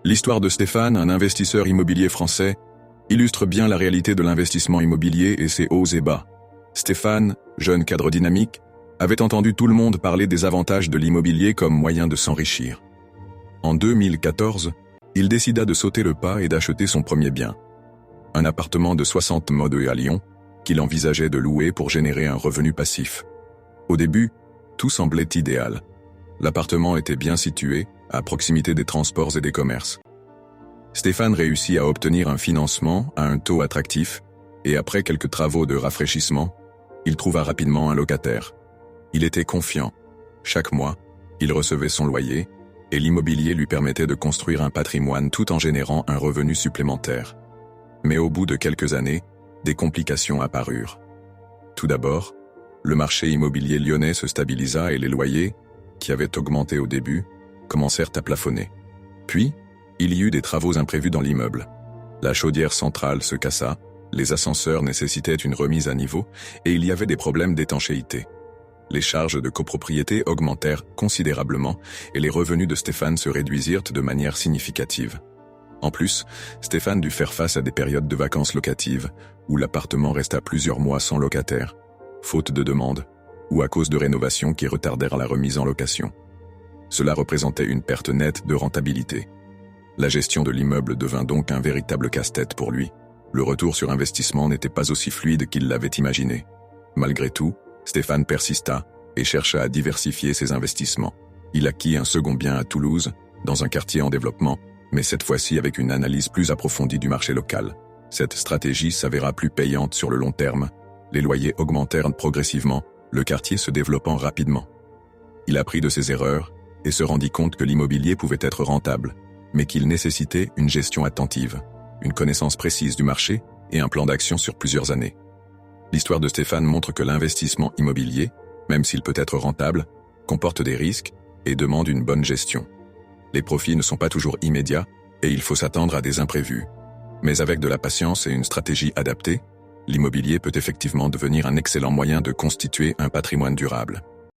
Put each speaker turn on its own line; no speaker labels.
L'histoire de Stéphane, un investisseur immobilier français, illustre bien la réalité de l'investissement immobilier et ses hauts et bas. Stéphane, jeune cadre dynamique, avait entendu tout le monde parler des avantages de l'immobilier comme moyen de s'enrichir. En 2014, il décida de sauter le pas et d'acheter son premier bien. Un appartement de 60 mètres à Lyon, qu'il envisageait de louer pour générer un revenu passif. Au début, tout semblait idéal. L'appartement était bien situé, à proximité des transports et des commerces. Stéphane réussit à obtenir un financement à un taux attractif, et après quelques travaux de rafraîchissement, il trouva rapidement un locataire. Il était confiant. Chaque mois, il recevait son loyer, et l'immobilier lui permettait de construire un patrimoine tout en générant un revenu supplémentaire. Mais au bout de quelques années, des complications apparurent. Tout d'abord, le marché immobilier lyonnais se stabilisa et les loyers, qui avaient augmenté au début, commencèrent à plafonner. Puis, il y eut des travaux imprévus dans l'immeuble. La chaudière centrale se cassa, les ascenseurs nécessitaient une remise à niveau et il y avait des problèmes d'étanchéité. Les charges de copropriété augmentèrent considérablement et les revenus de Stéphane se réduisirent de manière significative. En plus, Stéphane dut faire face à des périodes de vacances locatives où l'appartement resta plusieurs mois sans locataire, faute de demande, ou à cause de rénovations qui retardèrent la remise en location. Cela représentait une perte nette de rentabilité. La gestion de l'immeuble devint donc un véritable casse-tête pour lui. Le retour sur investissement n'était pas aussi fluide qu'il l'avait imaginé. Malgré tout, Stéphane persista et chercha à diversifier ses investissements. Il acquit un second bien à Toulouse, dans un quartier en développement, mais cette fois-ci avec une analyse plus approfondie du marché local. Cette stratégie s'avéra plus payante sur le long terme. Les loyers augmentèrent progressivement, le quartier se développant rapidement. Il apprit de ses erreurs et se rendit compte que l'immobilier pouvait être rentable, mais qu'il nécessitait une gestion attentive, une connaissance précise du marché et un plan d'action sur plusieurs années. L'histoire de Stéphane montre que l'investissement immobilier, même s'il peut être rentable, comporte des risques et demande une bonne gestion. Les profits ne sont pas toujours immédiats et il faut s'attendre à des imprévus. Mais avec de la patience et une stratégie adaptée, l'immobilier peut effectivement devenir un excellent moyen de constituer un patrimoine durable.